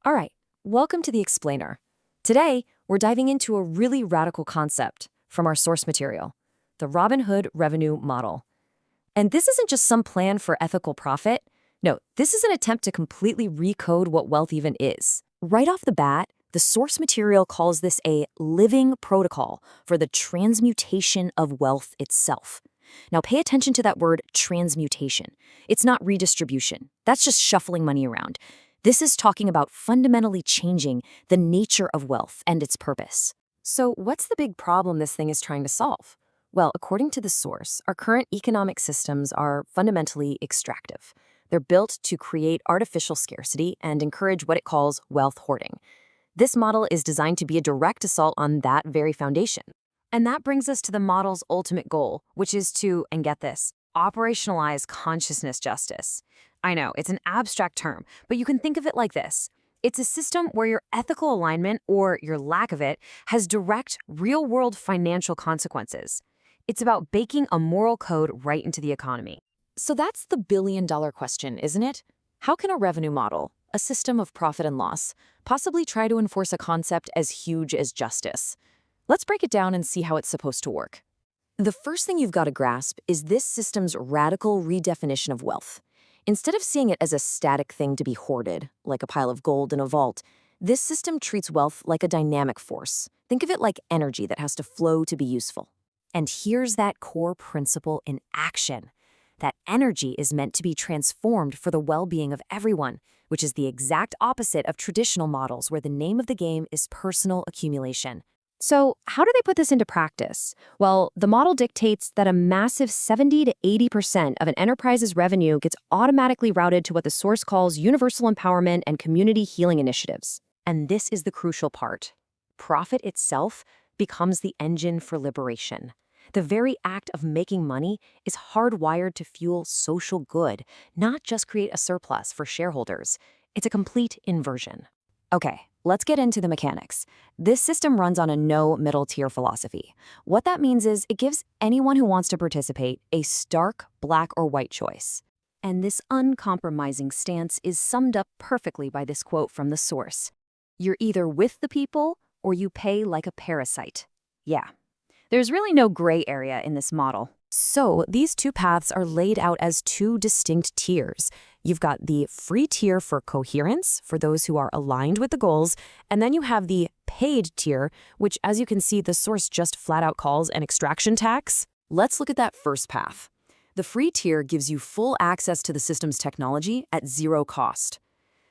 All right, welcome to the Explainer. Today, we're diving into a really radical concept from our source material, the Robinhood revenue model. And this isn't just some plan for ethical profit. No, this is an attempt to completely recode what wealth even is. Right off the bat, the source material calls this a living protocol for the transmutation of wealth itself. Now, pay attention to that word transmutation. It's not redistribution. That's just shuffling money around. This is talking about fundamentally changing the nature of wealth and its purpose. So, what's the big problem this thing is trying to solve? Well, according to the source, our current economic systems are fundamentally extractive. They're built to create artificial scarcity and encourage what it calls wealth hoarding. This model is designed to be a direct assault on that very foundation. And that brings us to the model's ultimate goal, which is to, and get this, operationalize consciousness justice. I know, it's an abstract term, but you can think of it like this. It's a system where your ethical alignment, or your lack of it, has direct, real-world financial consequences. It's about baking a moral code right into the economy. So that's the billion-dollar question, isn't it? How can a revenue model, a system of profit and loss, possibly try to enforce a concept as huge as justice? Let's break it down and see how it's supposed to work. The first thing you've got to grasp is this system's radical redefinition of wealth. Instead of seeing it as a static thing to be hoarded, like a pile of gold in a vault, this system treats wealth like a dynamic force. Think of it like energy that has to flow to be useful. And here's that core principle in action. That energy is meant to be transformed for the well-being of everyone, which is the exact opposite of traditional models where the name of the game is personal accumulation. So, how do they put this into practice? Well, the model dictates that a massive 70 to 80% of an enterprise's revenue gets automatically routed to what the source calls universal empowerment and community healing initiatives. And this is the crucial part. Profit itself becomes the engine for liberation. The very act of making money is hardwired to fuel social good, not just create a surplus for shareholders. It's a complete inversion. Okay, let's get into the mechanics. This system runs on a no middle tier philosophy. What that means is it gives anyone who wants to participate a stark black or white choice. And this uncompromising stance is summed up perfectly by this quote from the source. You're either with the people or you pay like a parasite. Yeah, there's really no gray area in this model. So these two paths are laid out as two distinct tiers. You've got the free tier for coherence, for those who are aligned with the goals, and then you have the paid tier, which, as you can see, the source just flat out calls an extraction tax. Let's look at that first path. The free tier gives you full access to the system's technology at zero cost.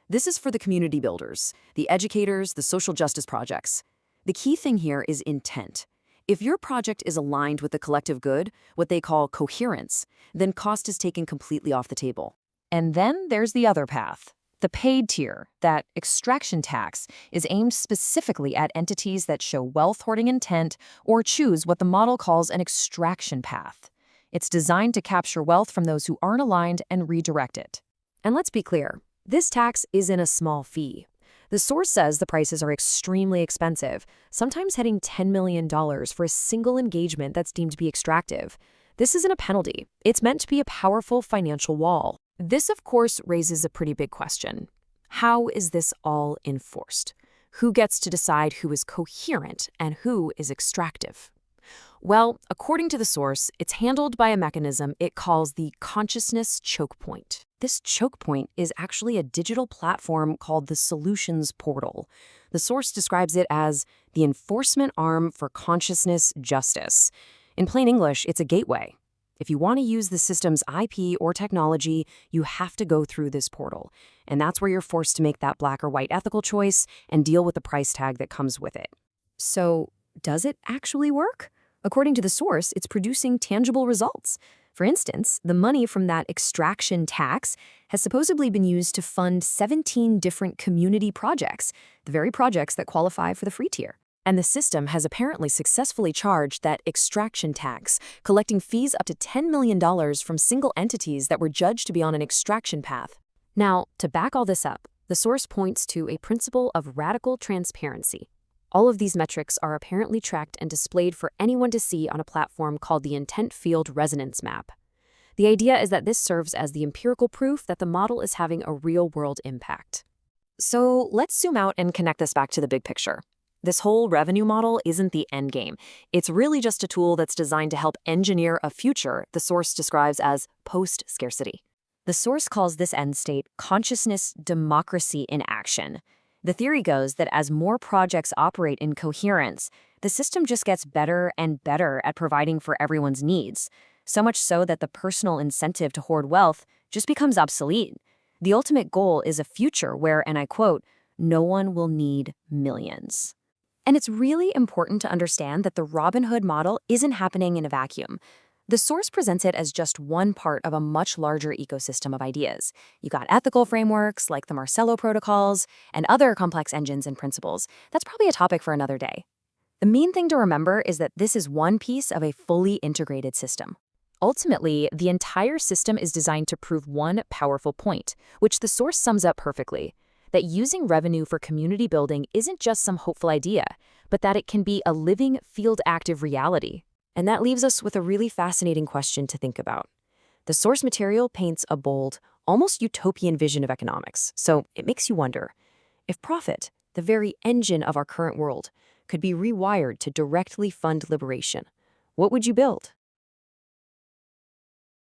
This is for the community builders, the educators, the social justice projects. The key thing here is intent. If your project is aligned with the collective good, what they call coherence, then cost is taken completely off the table. And then there's the other path. The paid tier, that extraction tax, is aimed specifically at entities that show wealth hoarding intent or choose what the model calls an extraction path. It's designed to capture wealth from those who aren't aligned and redirect it. And let's be clear, this tax isn't a small fee. The source says the prices are extremely expensive, sometimes hitting $10 million for a single engagement that's deemed to be extractive. This isn't a penalty. It's meant to be a powerful financial wall. This, of course, raises a pretty big question. How is this all enforced? Who gets to decide who is coherent and who is extractive? Well, according to the source, it's handled by a mechanism it calls the consciousness choke point. This choke point is actually a digital platform called the Solutions Portal. The source describes it as the enforcement arm for consciousness justice. In plain English, it's a gateway. If you want to use the system's IP or technology, you have to go through this portal. And that's where you're forced to make that black or white ethical choice and deal with the price tag that comes with it. So, does it actually work? According to the source, it's producing tangible results. For instance, the money from that extraction tax has supposedly been used to fund 17 different community projects, the very projects that qualify for the free tier. And the system has apparently successfully charged that extraction tax, collecting fees up to $10 million from single entities that were judged to be on an extraction path. Now, to back all this up, the source points to a principle of radical transparency. All of these metrics are apparently tracked and displayed for anyone to see on a platform called the Intent Field Resonance Map. The idea is that this serves as the empirical proof that the model is having a real-world impact. So let's zoom out and connect this back to the big picture. This whole revenue model isn't the end game. It's really just a tool that's designed to help engineer a future the source describes as post-scarcity. The source calls this end state consciousness democracy in action. The theory goes that as more projects operate in coherence, the system just gets better and better at providing for everyone's needs, so much so that the personal incentive to hoard wealth just becomes obsolete. The ultimate goal is a future where, and I quote, no one will need millions. And it's really important to understand that the Robinhood model isn't happening in a vacuum. The source presents it as just one part of a much larger ecosystem of ideas. You got ethical frameworks like the Marcello protocols and other complex engines and principles. That's probably a topic for another day. The main thing to remember is that this is one piece of a fully integrated system. Ultimately, the entire system is designed to prove one powerful point, which the source sums up perfectly: that using revenue for community building isn't just some hopeful idea, but that it can be a living, field-active reality. And that leaves us with a really fascinating question to think about. The source material paints a bold, almost utopian vision of economics, so it makes you wonder, if profit, the very engine of our current world, could be rewired to directly fund liberation, what would you build?